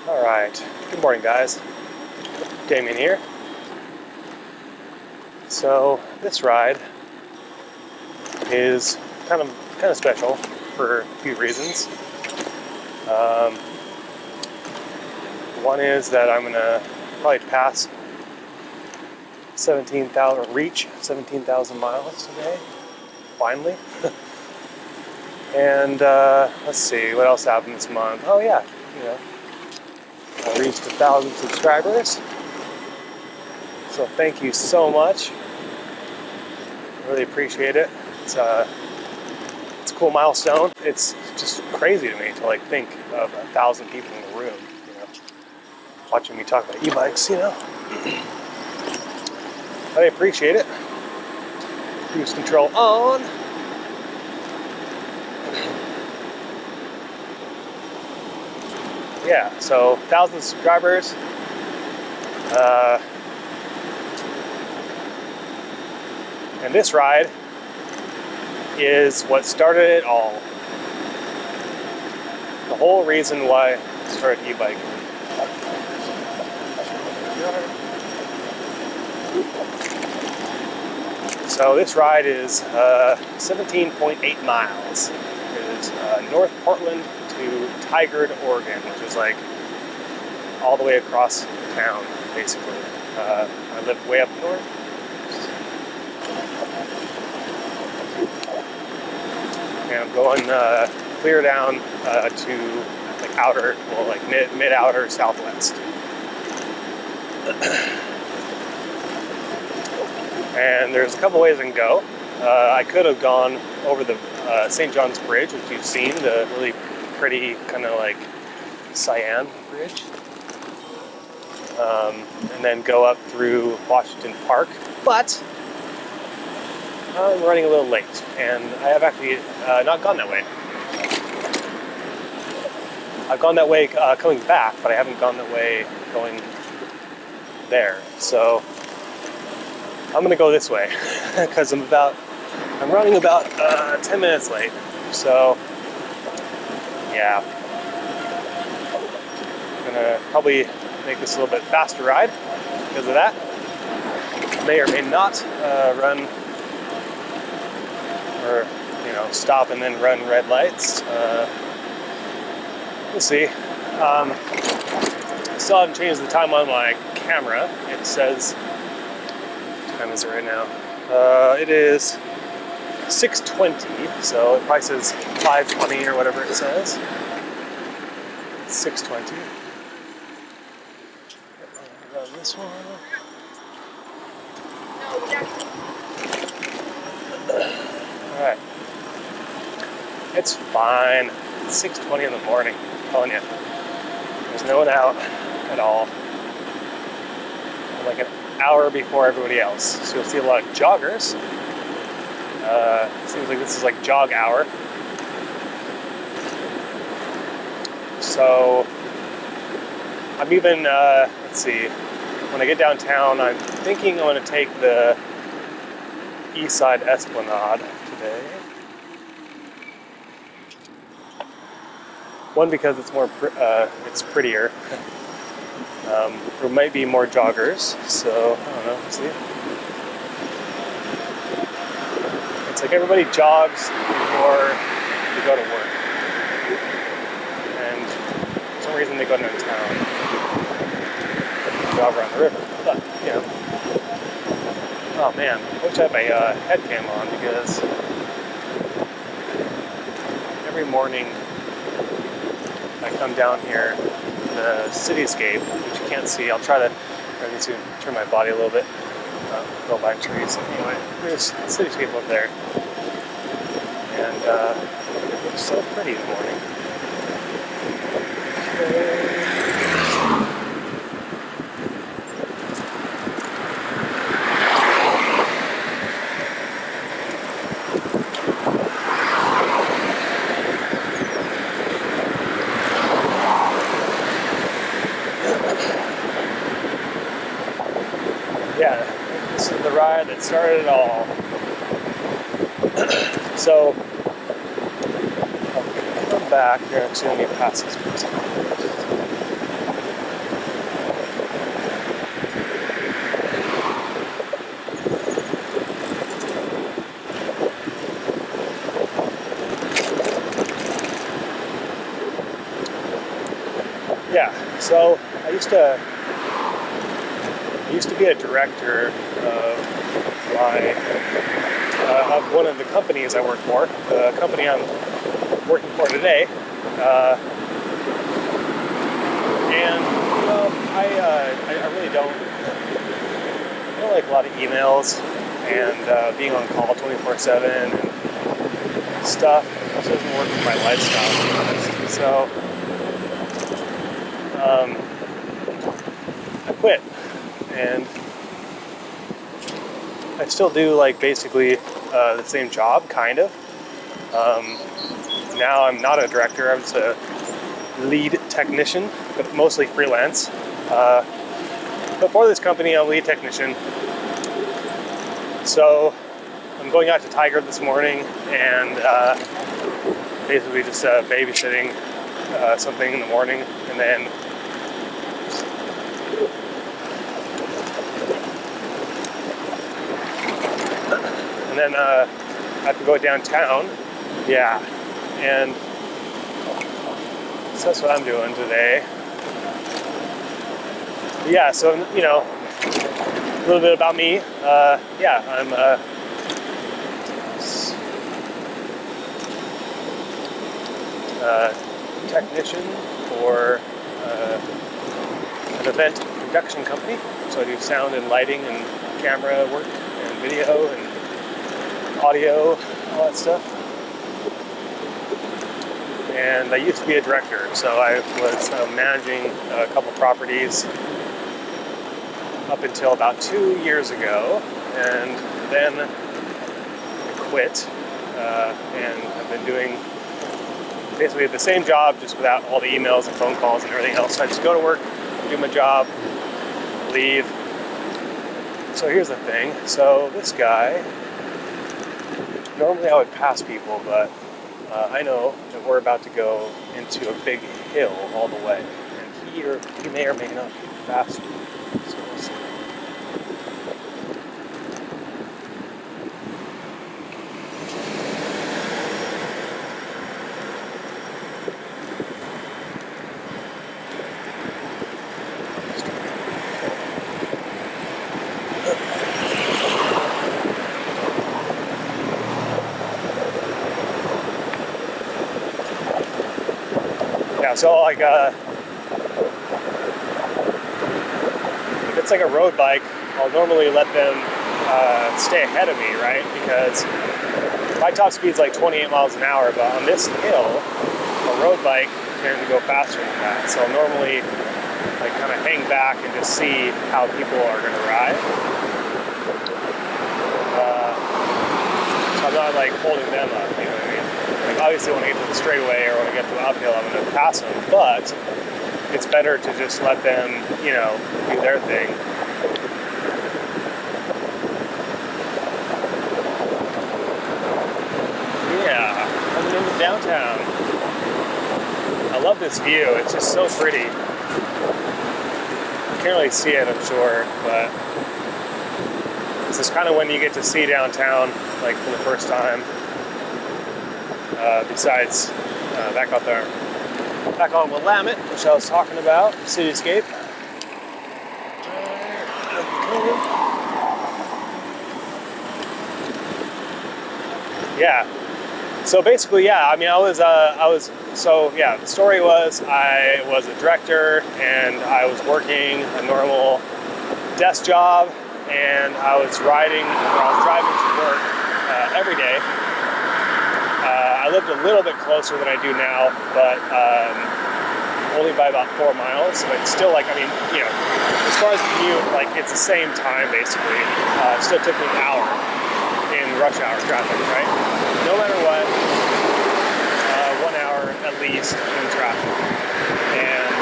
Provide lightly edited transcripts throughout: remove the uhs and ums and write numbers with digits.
Alright, good morning guys. Damien here. So this ride is kind of special for a few reasons. One is that I'm gonna probably pass 17,000, reach 17,000 miles today, finally. And let's see, what else happened this month? Oh yeah, I reached 1,000 subscribers. So thank you so much. Really appreciate it. It's a cool milestone. It's just crazy to me to think of 1,000 people in the room, watching me talk about e-bikes, But I appreciate it. Cruise control on. Yeah, so 1,000 subscribers. And this ride is what started it all. The whole reason why I started e-biking. So this ride is 17.8 miles. It is North Portland to Tigard, Oregon, which is all the way across town, basically. I live way up north. And I'm going clear down to outer, mid-outer southwest. And there's a couple ways I can go. I could have gone over the St. John's Bridge, which you've seen, the really pretty kind of cyan bridge. And then go up through Washington Park. But I'm running a little late, and I have actually not gone that way. I've gone that way coming back, but I haven't gone that way going there. So I'm gonna go this way because I'm running about 10 minutes late. So yeah, I'm gonna probably make this a little bit faster ride because of that. May or may not run or stop and then run red lights. We'll see. I still haven't changed the time on my camera. It says, what time is it right now? It is 6:20, so it probably says 5:20 or whatever it says. 6:20. Run this one. Alright. It's fine. It's 6:20 in the morning. I'm telling you. There's no one out at all. I'm an hour before everybody else. So you'll see a lot of joggers. Seems like this is jog hour. So I'm even, let's see, when I get downtown, I'm thinking I'm going to take the Eastside Esplanade today. One, because it's more, it's prettier. There might be more joggers, so I don't know. Let's see. It's everybody jogs before they go to work, and for some reason they go downtown, jog around the river. But oh man, I wish I had my head cam on because every morning I come down here, the cityscape, which you can't see. I'll try to turn my body a little bit, go by trees. Anyway, there's the cityscape up there, and it looks so pretty in the morning. Okay. Yeah, this is the ride that started it all. So, I'll come back here. Actually, let me pass this person. Yeah, so I used to be a director of my of one of the companies I work for. The company I'm working for today, and I really don't like a lot of emails and being on call 24/7 and stuff. It just doesn't work with my lifestyle, to be honest. So I quit, and I still do like basically the same job, kind of. Now I'm not a director; I'm just a lead technician, but mostly freelance. But for this company, I'm a lead technician. So I'm going out to Tiger this morning and basically just babysitting something in the morning, and then I have to go downtown. Yeah, and so that's what I'm doing today. Yeah, so a little bit about me. I'm a technician for an event production company. So I do sound and lighting and camera work and video and audio, all that stuff. And I used to be a director, so I was managing a couple properties up until about 2 years ago, and then I quit, and I've been doing basically the same job, just without all the emails and phone calls and everything else. So I just go to work, do my job, leave. So here's the thing. So this guy, normally I would pass people, but I know that we're about to go into a big hill all the way, and he may or may not be faster. So we'll see. Yeah, so like if it's like a road bike, I'll normally let them stay ahead of me, right? Because my top speed's like 28 miles an hour, but on this hill, a road bike tends to go faster than that. So I'll normally like kind of hang back and just see how people are going to ride. So I'm not like holding them up, you know what I mean? Like obviously when I get to the straightaway or when I get to the uphill, I'm going to pass them, but it's better to just let them, do their thing. Yeah, coming into downtown. I love this view. It's just so pretty. You can't really see it, I'm sure, but this is kind of when you get to see downtown, like for the first time. Besides back on Willamette, which I was talking about, cityscape. Yeah. So basically, yeah. I mean, the story was I was a director and I was working a normal desk job, and I was driving to work every day. I lived a little bit closer than I do now, but only by about 4 miles. But still, as far as the commute, it's the same time basically. It still took me an hour in rush hour traffic, right? No matter what, 1 hour at least in traffic. And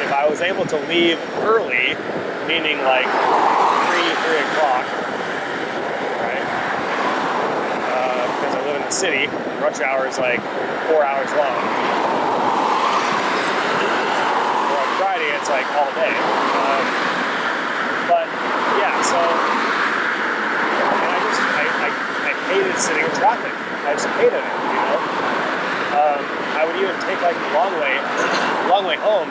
if I was able to leave early, meaning like 3 o'clock, city, rush hour is like 4 hours long. Or on Friday, it's like all day. But yeah, so I hated sitting in traffic. I just hated it, I would even take like the long way long way home,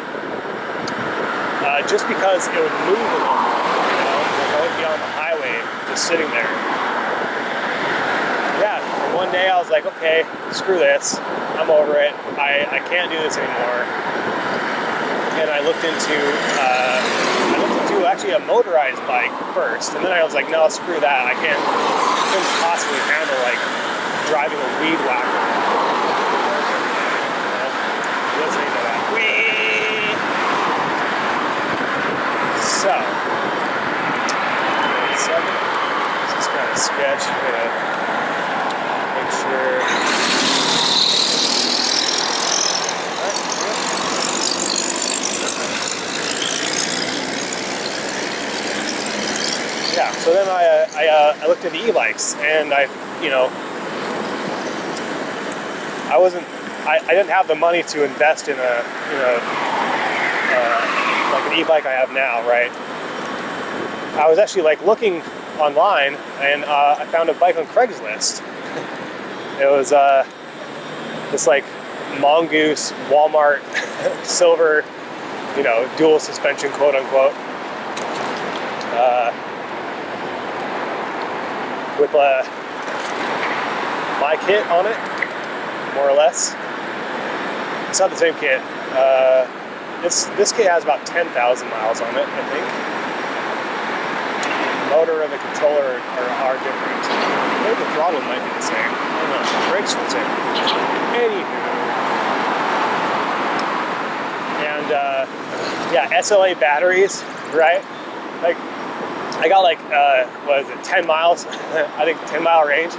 just because it would move a little more, you know, like I would be on the highway just sitting there. Yeah, and one day I was like, okay, screw this, I'm over it, I can't do this anymore. And I looked into actually a motorized bike first, and then I was like, no, screw that, I couldn't possibly handle like driving a weed whacker. Listening to that. Whee! So, this is kind of sketch. I'm gonna make sure. Yeah. So then I looked into e-bikes, and I didn't have the money to invest in like an e-bike I have now, right? I was actually like looking online, and I found a bike on Craigslist. It was this like mongoose Walmart silver, dual suspension, quote unquote, with my kit on it, more or less. It's not the same kit. This kit has about 10,000 miles on it, I think. The motor and the controller are different. Maybe the throttle might be the same. I don't know. The brakes are the same. Anywho. And yeah, SLA batteries, right? Like, I got like, 10 miles? I think 10-mile range.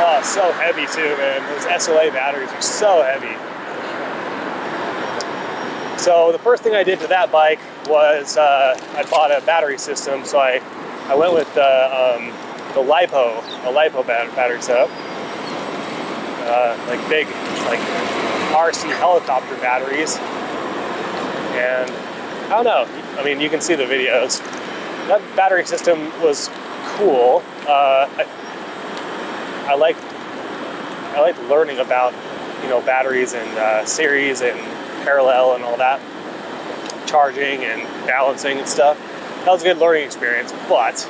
Oh, so heavy too, man. Those SLA batteries are so heavy. So the first thing I did to that bike was I bought a battery system. So I went with the LiPo battery setup, like big, like RC helicopter batteries. And I don't know. I mean, you can see the videos. That battery system was cool. I liked learning about, batteries and series and parallel and all that, charging and balancing and stuff. That was a good learning experience, but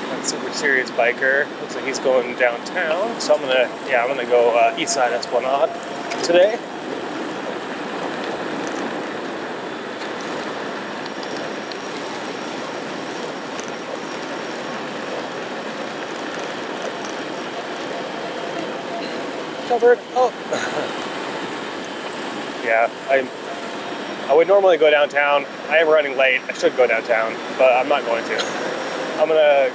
that super serious biker looks like he's going downtown. So I'm gonna go Eastside Esplanade today. Covered. Oh. Yeah, I would normally go downtown. I am running late. I should go downtown, but I'm not going to. I'm gonna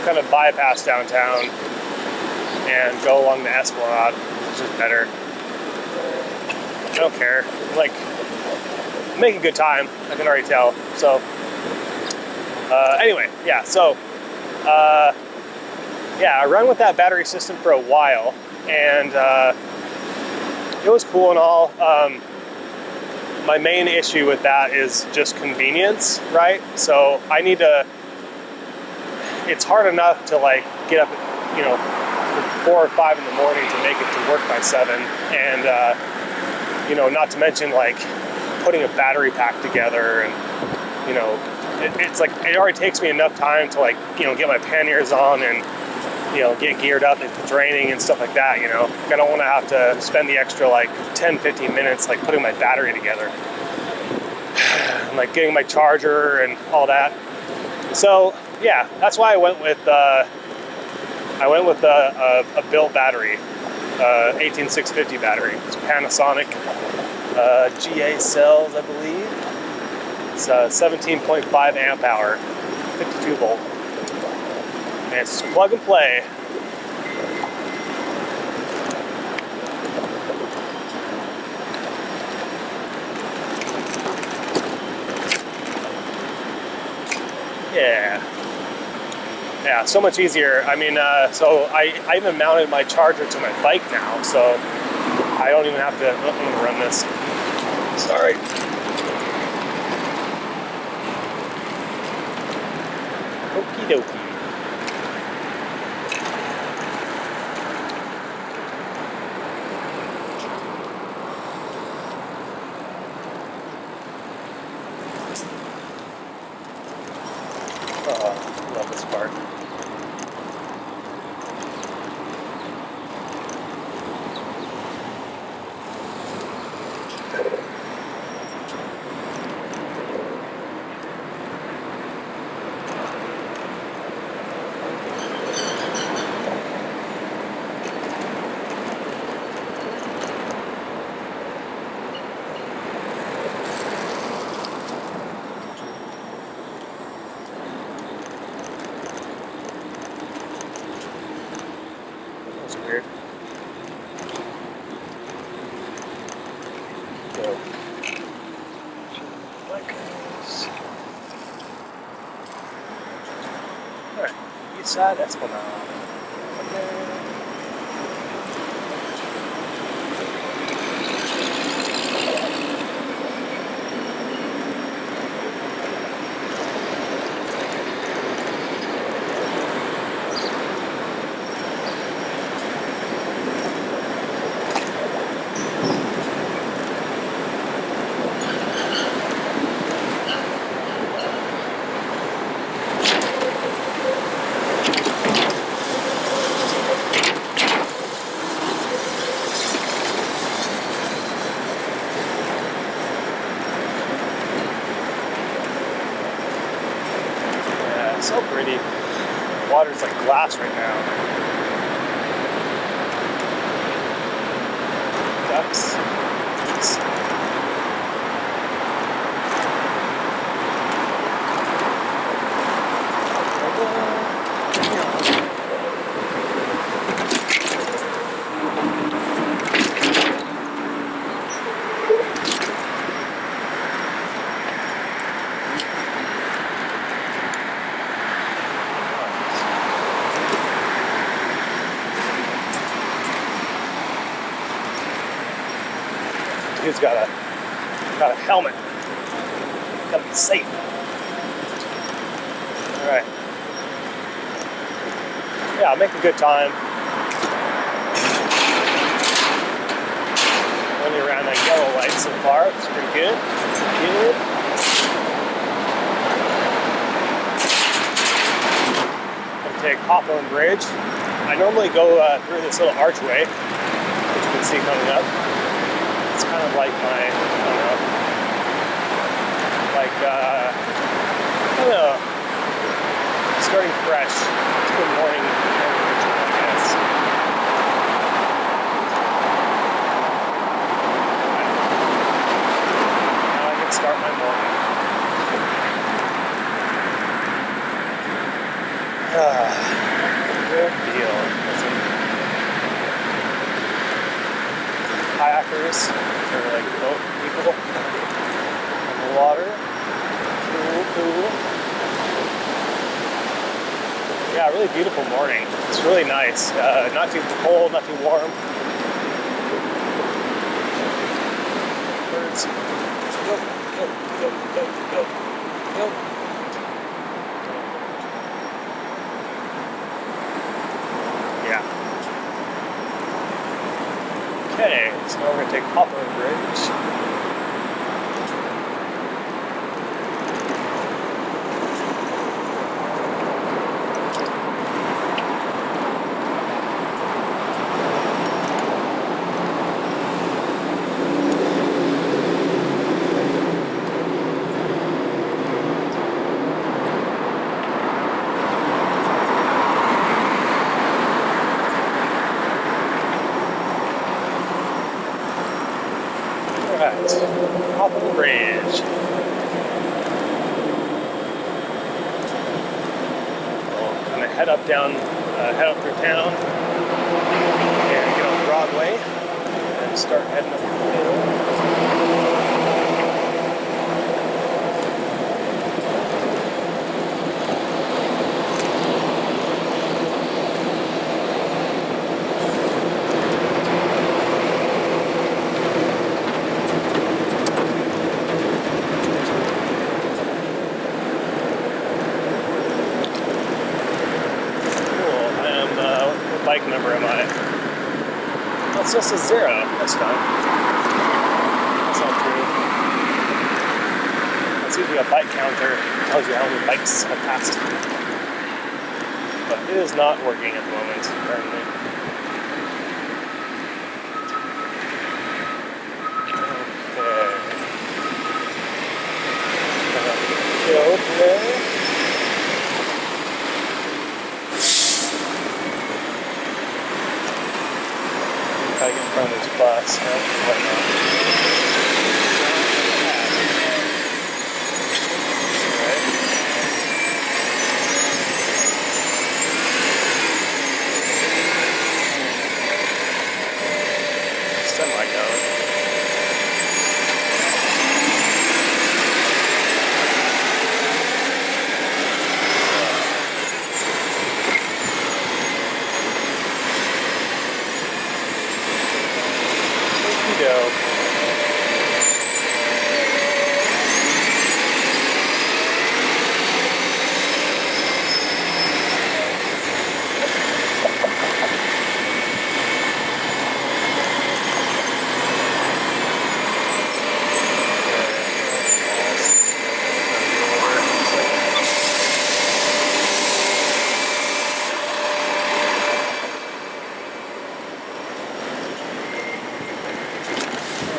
kind of bypass downtown and go along the Esplanade, which is better. I don't care. Like, I'm making good time. I can already tell. So, anyway, yeah. So, yeah, I run with that battery system for a while. And it was cool and all. My main issue with that is just convenience, right? So it's hard enough to like get up at 4 or 5 in the morning to make it to work by 7, and not to mention like putting a battery pack together, and it's like it already takes me enough time to like get my panniers on and get geared up if it's raining and stuff like that, I don't want to have to spend the extra like 10-15 minutes like putting my battery together and like getting my charger and all that. So yeah, that's why I went with a built battery, 18650 battery. It's Panasonic GA cells, I believe. It's 17.5 amp hour, 52 volt. And it's plug and play. Yeah, so much easier. I mean, so I even mounted my charger to my bike now, so I don't even have to. I'm gonna run this. Sorry. Okie dokie. part. Weird. Go. Alright, Eastside Esplanade. Okay. So pretty. Water's like glass right now. Ducks. Dude's got a helmet. Gotta be safe. Alright. Yeah, I'll make a good time. Running around that yellow light so far. It's pretty good. Good. Gonna take Hawthorne Bridge. I normally go through this little archway, which you can see coming up. It's kind of like my, I don't know, like, I don't know, starting fresh. It's good morning ritual, I guess. Now I can start my morning. Good deal. Kayakers, or like boat people on the water. Cool. Yeah, really beautiful morning. It's really nice. Not too cold, not too warm. Birds. Go. Yeah. Okay, so now we're going to take Hawthorne Bridge. Hawthorne Bridge. We'll kind of head up through town and get on Broadway and start heading up the hill. Bike number am I? Well, it still says 0. That's fine. That's not true. That's usually a bike counter. It tells you how many bikes have passed. but it is not working at the moment, apparently. Okay. Go today. If I get in front of this bus, why not?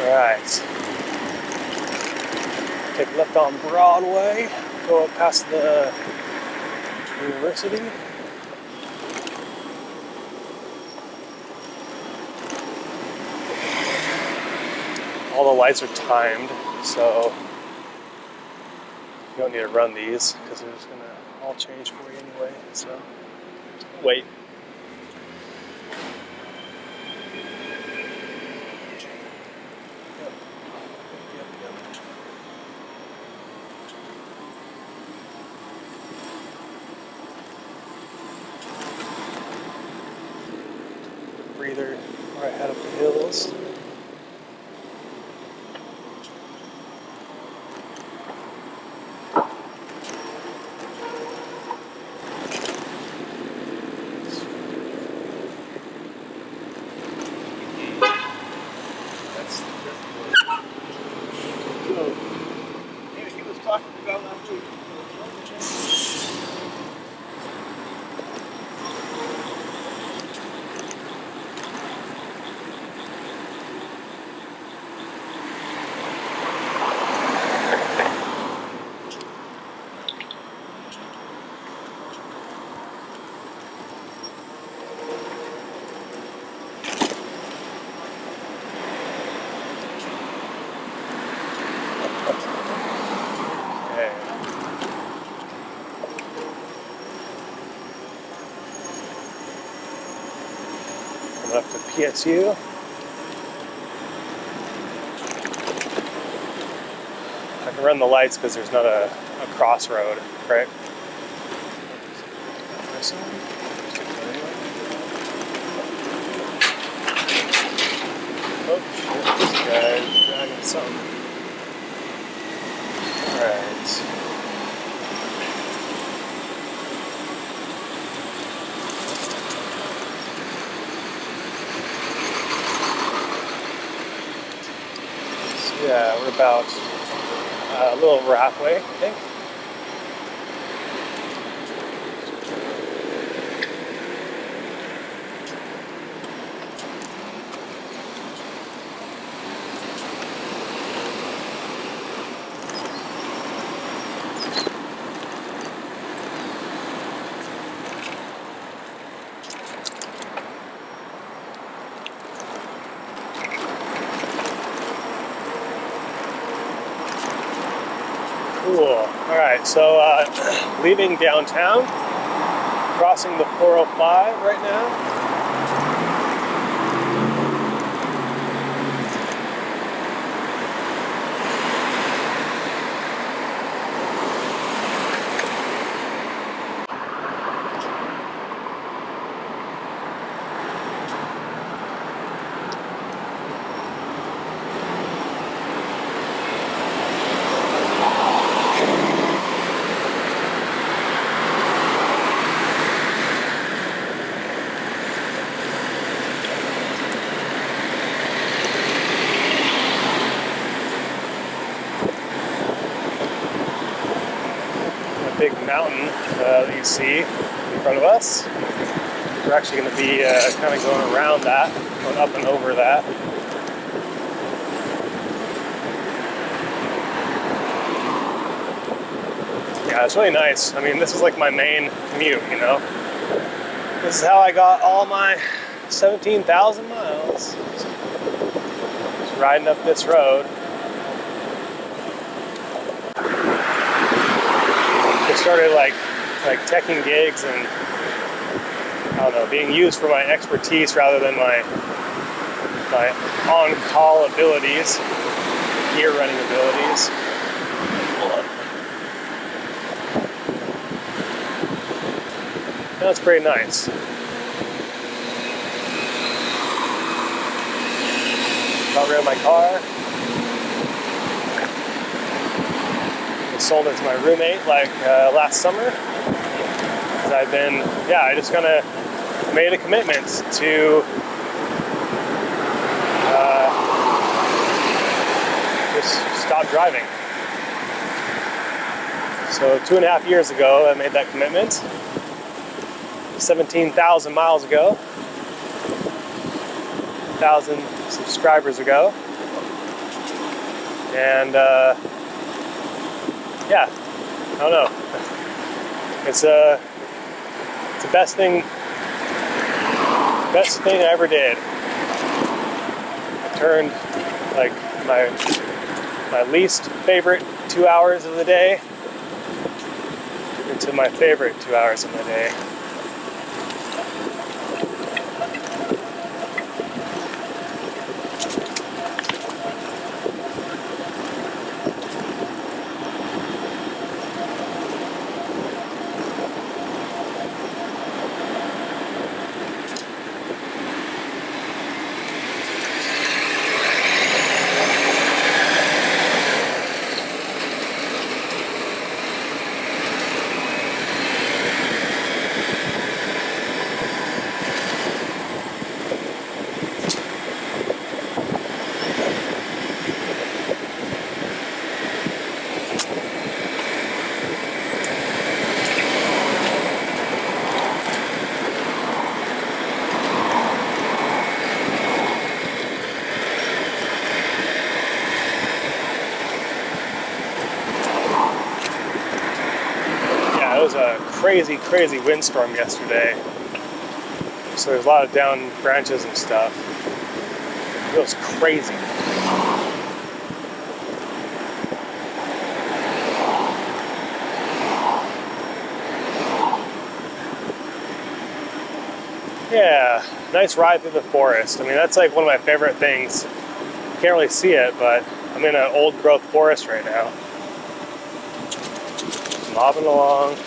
Alright. Take left on Broadway, go up past the university. All the lights are timed, so you don't need to run these because they're just gonna all change for you anyway. So just wait. Breather right ahead of the hills. He was talking about last week. Up to PSU. I can run the lights because there's not a crossroad, right? Oh shit, this guy's dragging something. Alright. Yeah, we're about a little over halfway, I think. Cool. All right, so leaving downtown, crossing the 405 right now. mountain that you see in front of us. We're actually going to be kind of going around that, going up and over that. Yeah, it's really nice. I mean, this is like my main commute, you know. This is how I got all my 17,000 miles. Just riding up this road. It started like teching gigs and I don't know, being used for my expertise rather than my on-call abilities, gear running abilities. That's pretty nice. Got rid of my car. I sold it to my roommate like last summer. I've been, I just kind of made a commitment to just stop driving. So 2.5 years ago, I made that commitment. 17,000 miles ago, 1,000 subscribers ago, and I don't know. It's the best thing I ever did. I turned like my least favorite 2 hours of the day into my favorite 2 hours of the day. It was a crazy windstorm yesterday. So there's a lot of down branches and stuff. It was crazy. Yeah, nice ride through the forest. I mean, that's like one of my favorite things. You can't really see it, but I'm in an old growth forest right now. Just mobbing along.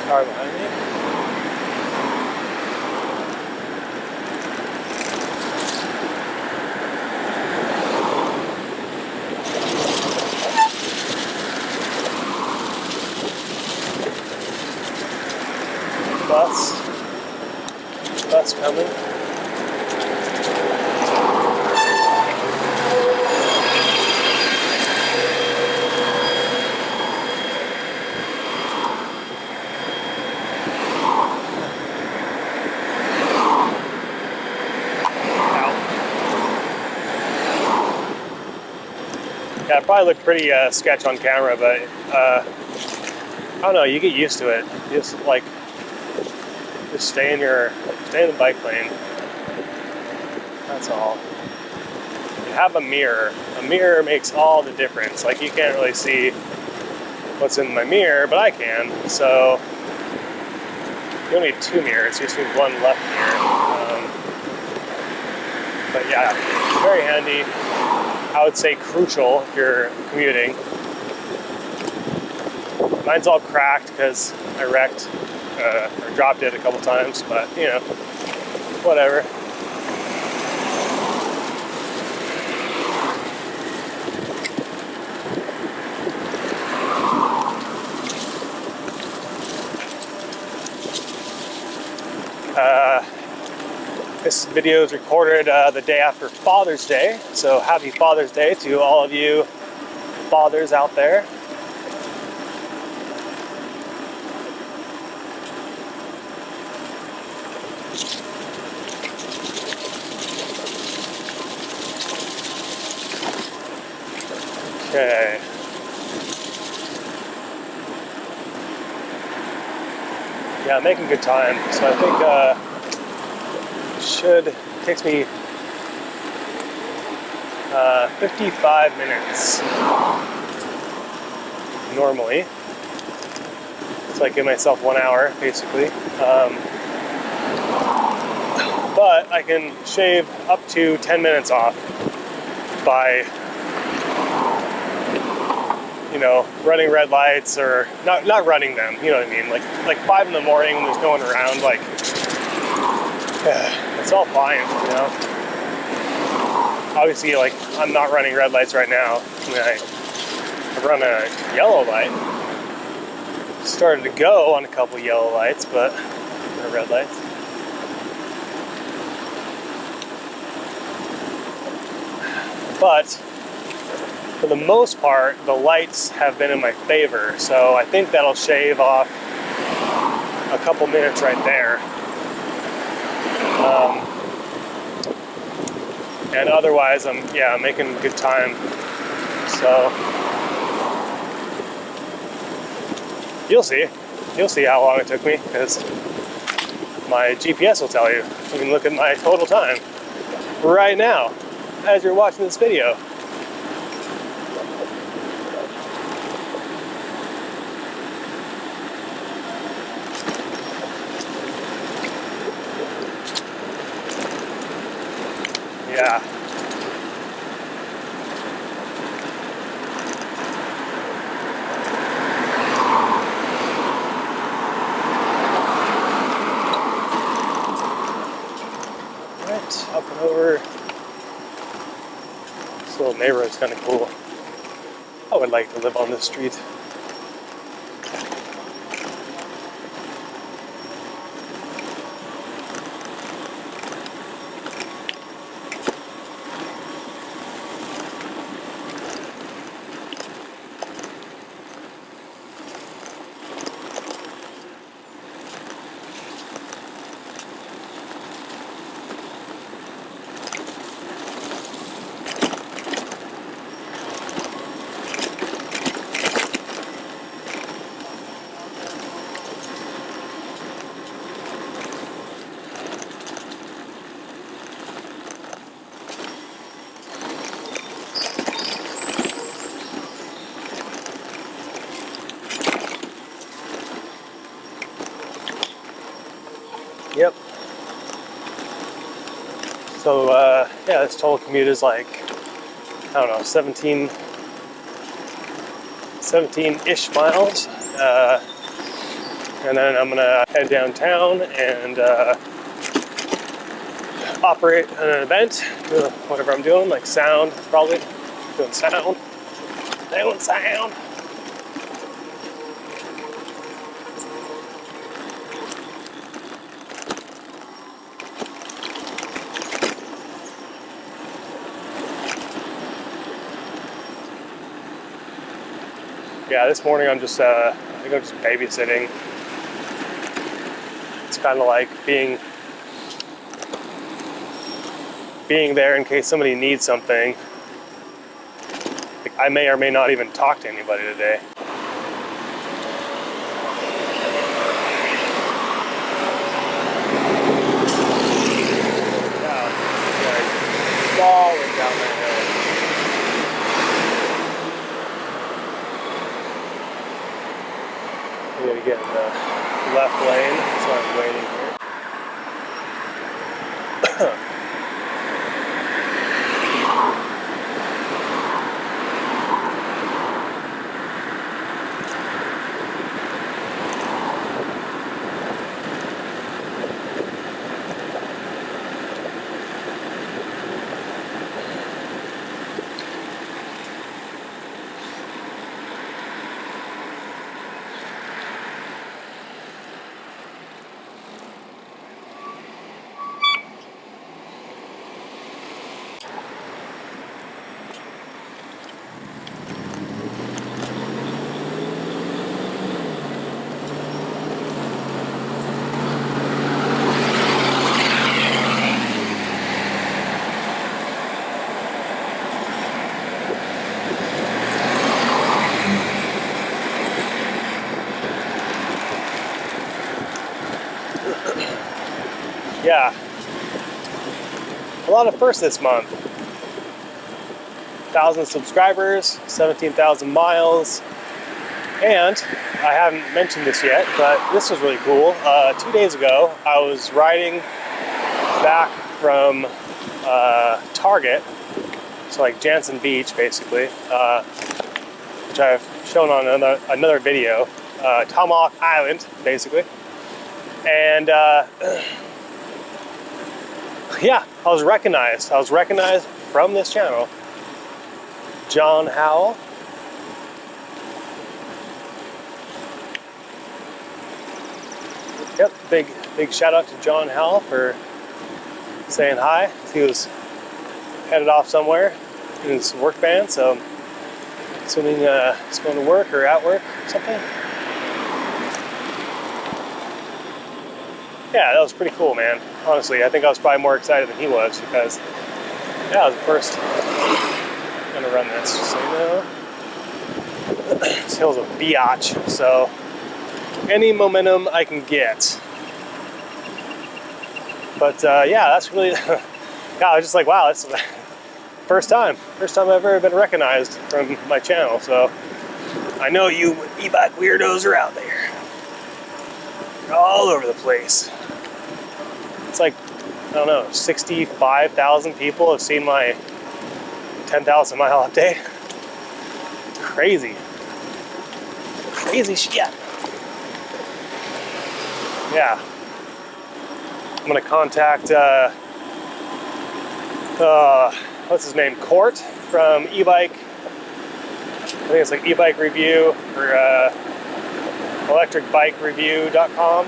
Car behind me. Bus coming. Yeah, it probably looked pretty sketch on camera, but I don't know. You get used to it. You just stay in the bike lane. That's all. You have a mirror. A mirror makes all the difference. Like, you can't really see what's in my mirror, but I can. So you don't need two mirrors. You just need one left mirror. But yeah, very handy. I would say crucial if you're commuting. Mine's all cracked because I wrecked or dropped it a couple times, but you know, whatever. This video is recorded the day after Father's Day, so happy Father's Day to all of you fathers out there. Okay. Yeah, making good time. So I think takes me 55 minutes normally. So I give myself 1 hour basically. But I can shave up to 10 minutes off by, you know, running red lights, or not running them, you know what I mean? Like 5 in the morning when there's no one around, like, it's all fine, you know? Obviously, like, I'm not running red lights right now. I mean, I run a yellow light. Started to go on a couple yellow lights, but no red lights. But for the most part, the lights have been in my favor, so I think that'll shave off a couple minutes right there. And otherwise, I'm making good time. So you'll see how long it took me, because my GPS will tell you. You can look at my total time right now as you're watching this video. Yeah. Right, up and over. This little neighborhood's kind of cool. I would like to live on this street. Yep. So, yeah, this total commute is like, I don't know, 17-ish miles. And then I'm gonna head downtown and operate an event, do whatever I'm doing, like sound, probably. Doing sound. Yeah, this morning I think I'm just babysitting. It's kind of like being there in case somebody needs something. Like, I may or may not even talk to anybody today. Yeah, falling down that hill. I'm gonna get in the left lane, so I'm waiting here. a lot of firsts this month. 1,000 subscribers, 17,000 miles, and I haven't mentioned this yet, but this was really cool. 2 days ago, I was riding back from Target, so like Jansen Beach, basically, which I've shown on another video, Tomahawk Island, basically, and yeah, I was recognized from this channel. John Howell. Yep, big shout out to John Howell for saying hi. He was headed off somewhere in his work van, so assuming he's going to work or at work or something. Yeah, that was pretty cool, man. Honestly, I think I was probably more excited than he was because, yeah, I was the first. I'm gonna run this, just so you know. This hill's a biatch, so any momentum I can get. But yeah, that's really, yeah, I was just like, wow, that's the first time I've ever been recognized from my channel. So I know you e-bike weirdos are out there. You're all over the place. It's like, I don't know, 65,000 people have seen my 10,000 mile update. Crazy shit. Yeah, I'm gonna contact what's his name, Court from e-bike. I think it's like e-bike review or electricbikereview.com.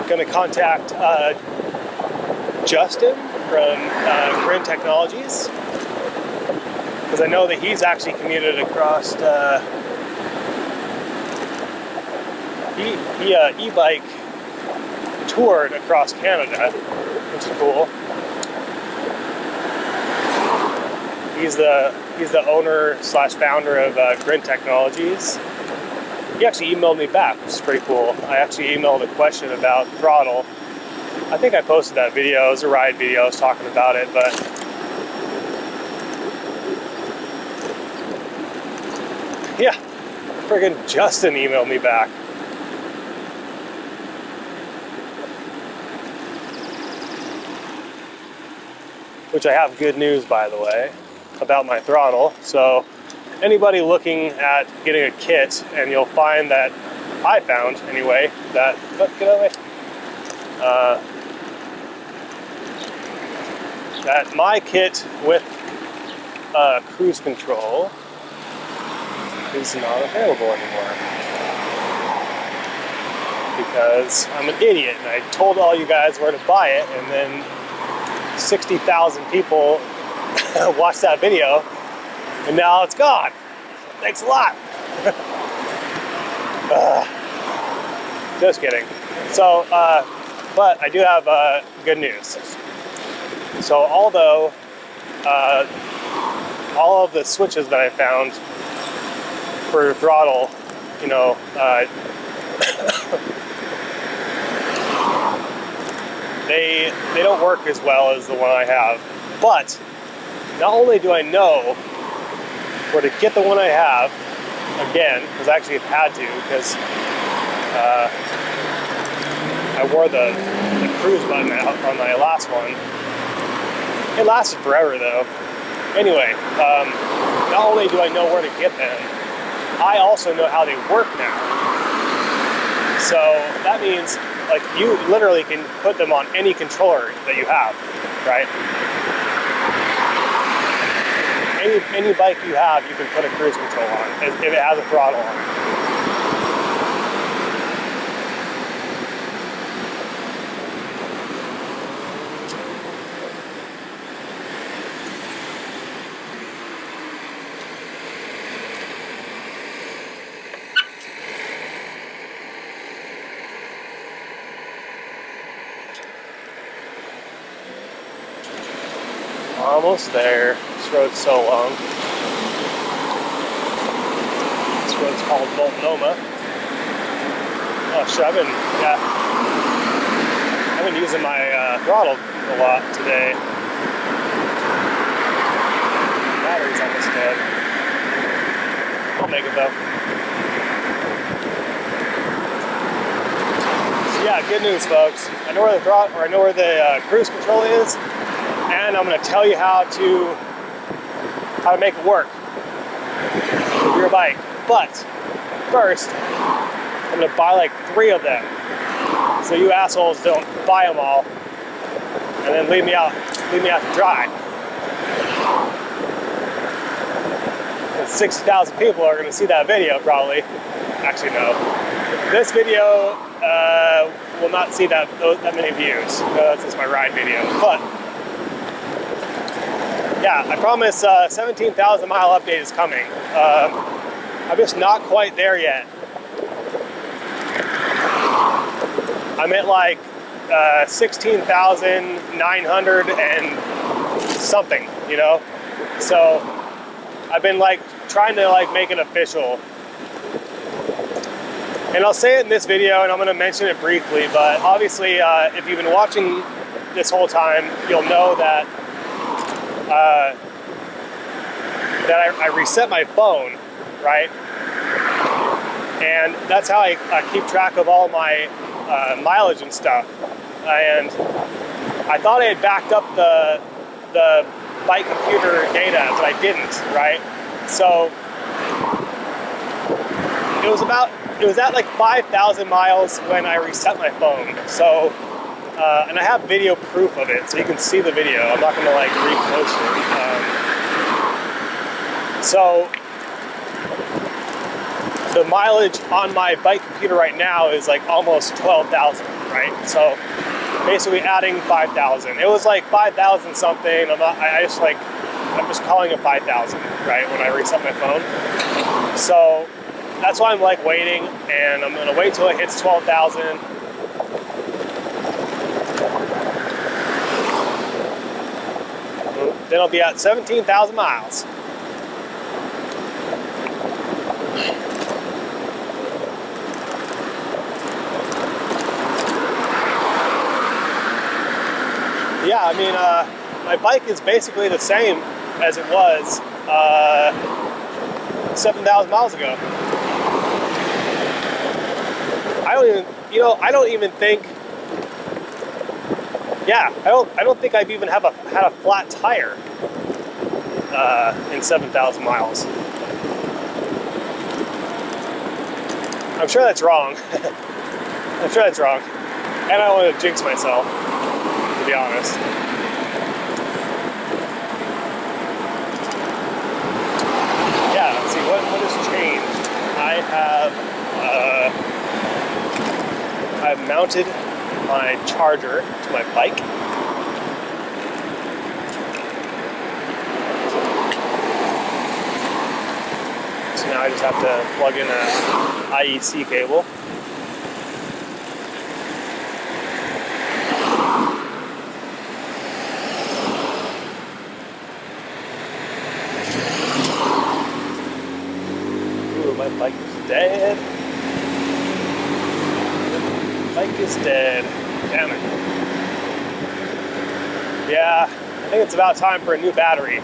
Gonna contact Justin from Grin Technologies, because I know that he's actually commuted across. He e-bike toured across Canada, which is cool. He's the owner / founder of Grin Technologies. He actually emailed me back, which is pretty cool. I actually emailed a question about throttle. I think I posted that video. It was a ride video. I was talking about it, but yeah, friggin' Justin emailed me back. Which I have good news, by the way, about my throttle. So anybody looking at getting a kit, and you'll find that I found anyway that get out of the way, that my kit with cruise control is not available anymore because I'm an idiot and I told all you guys where to buy it, and then 60,000 people watched that video, and now it's gone. Thanks a lot. Just kidding. So, but I do have good news. So although all of the switches that I found for throttle, you know, they don't work as well as the one I have. But not only do I know where to get the one I have again, because I actually have had to, because I wore the cruise button out on my last one. It lasted forever though. Anyway, not only do I know where to get them, I also know how they work now. So that means like you literally can put them on any controller that you have, right? Any bike you have, you can put a cruise control on if it has a throttle on it. Almost there. This road's so long. It's road's called Multnomah. Oh shit, I've been using my throttle a lot today. Battery's almost dead. I'll make it though. So yeah, good news, folks. I know where the throttle, or I know where the cruise control is, and I'm going to tell you how to make it work with your bike. But first, I'm going to buy like 3 of them, so you assholes don't buy them all and then leave me out to dry. 60,000 people are going to see that video probably. Actually, no. This video will not see that many views. That's just my ride video. But yeah, I promise 17,000 mile update is coming. I'm just not quite there yet. I'm at like 16,900 and something, you know? So I've been like trying to like make it official. And I'll say it in this video, and I'm gonna mention it briefly, but obviously if you've been watching this whole time, you'll know that I reset my phone, right? And that's how I keep track of all my mileage and stuff. And I thought I had backed up the bike computer data, but I didn't, right? So it was at like 5,000 miles when I reset my phone. So, and I have video proof of it, so you can see the video. I'm not gonna like repost it. So the mileage on my bike computer right now is like almost 12,000, right? So basically adding 5,000. It was like 5,000 something. I'm just calling it 5,000, right? When I reset my phone. So that's why I'm like waiting, and I'm gonna wait till it hits 12,000. Then I'll be at 17,000 miles. Yeah, I mean, my bike is basically the same as it was 7,000 miles ago. I don't even think. Yeah, I don't think I've even had a flat tire in 7,000 miles. I'm sure that's wrong. I'm sure that's wrong, and I don't want to jinx myself, to be honest. Yeah, let's see, what has changed? I've mounted my charger to my bike. So now I just have to plug in a IEC cable. My bike is dead. Bike is dead. Damn it. Yeah, I think it's about time for a new battery.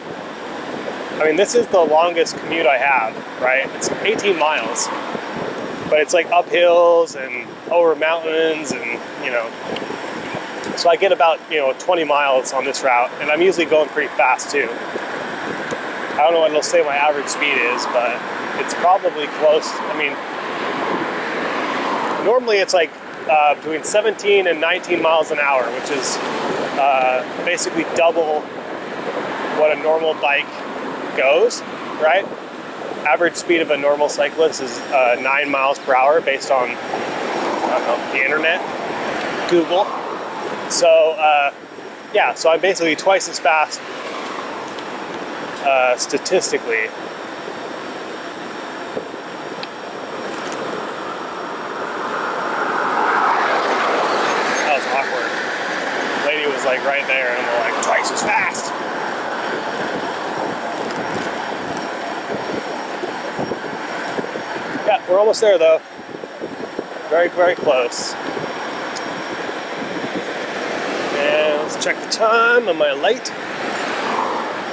I mean, this is the longest commute I have, right? It's 18 miles, but it's like up hills and over mountains, and so I get about 20 miles on this route, and I'm usually going pretty fast too. I don't know what it'll say my average speed is, but it's probably close. I mean, normally it's like between 17 and 19 miles an hour, which is basically double what a normal bike goes, right? Average speed of a normal cyclist is 9 miles per hour based on the internet, Google. So yeah, so I'm basically twice as fast statistically. Like right there, and we're like twice as fast. We're almost there though. Very, very close. And let's check the time. Am I late?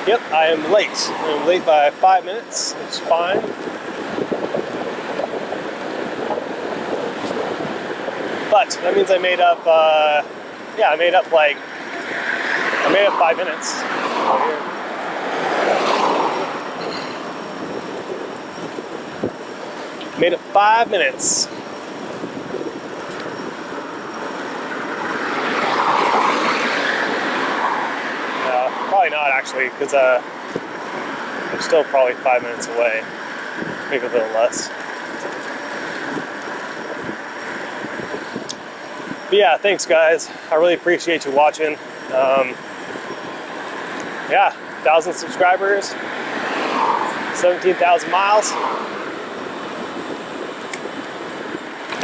Yep, I am late. I'm late by 5 minutes. It's fine. But that means I made up, yeah, I made up 5 minutes. Made up 5 minutes. Probably not actually, because I'm still probably 5 minutes away, maybe a little less. But yeah, thanks guys. I really appreciate you watching. Yeah, 1,000 subscribers, 17,000 miles.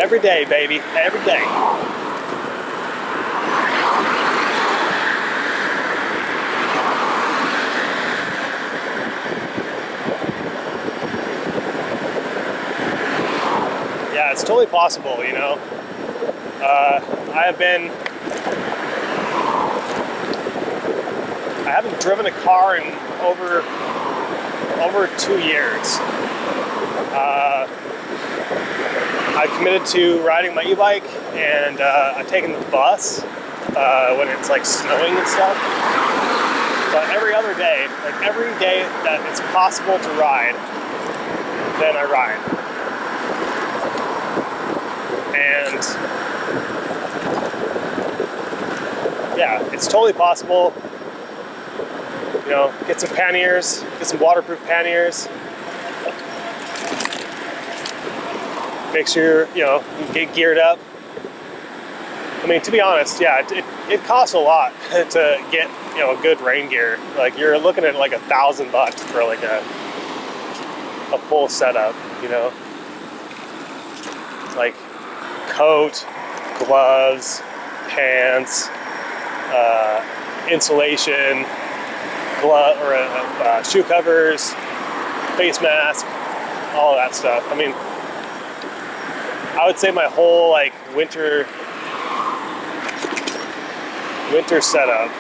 Every day, baby, every day. Yeah, it's totally possible, you know. I haven't driven a car in over 2 years. I committed to riding my e-bike, and I've taken the bus when it's like snowing and stuff. But every other day, like every day that it's possible to ride, then I ride. And yeah, it's totally possible. You know, get some panniers, get some waterproof panniers. Make sure, you know, you get geared up. I mean, to be honest, yeah, it costs a lot to get, you know, good rain gear. Like you're looking at like $1,000 for like a full setup, you know. Like coat, gloves, pants, insulation, glove or shoe covers, face mask, all that stuff. I mean, I would say my whole like winter setup,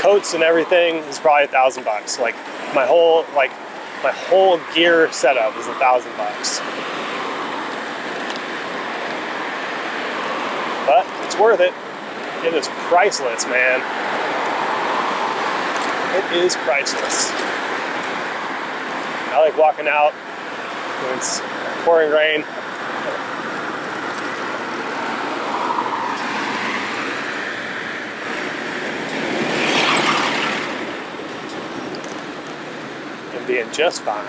coats and everything, is probably $1,000. Like my whole gear setup is $1,000. But it's worth it. It is priceless, man. It is priceless. I like walking out when it's pouring rain. And being just fine.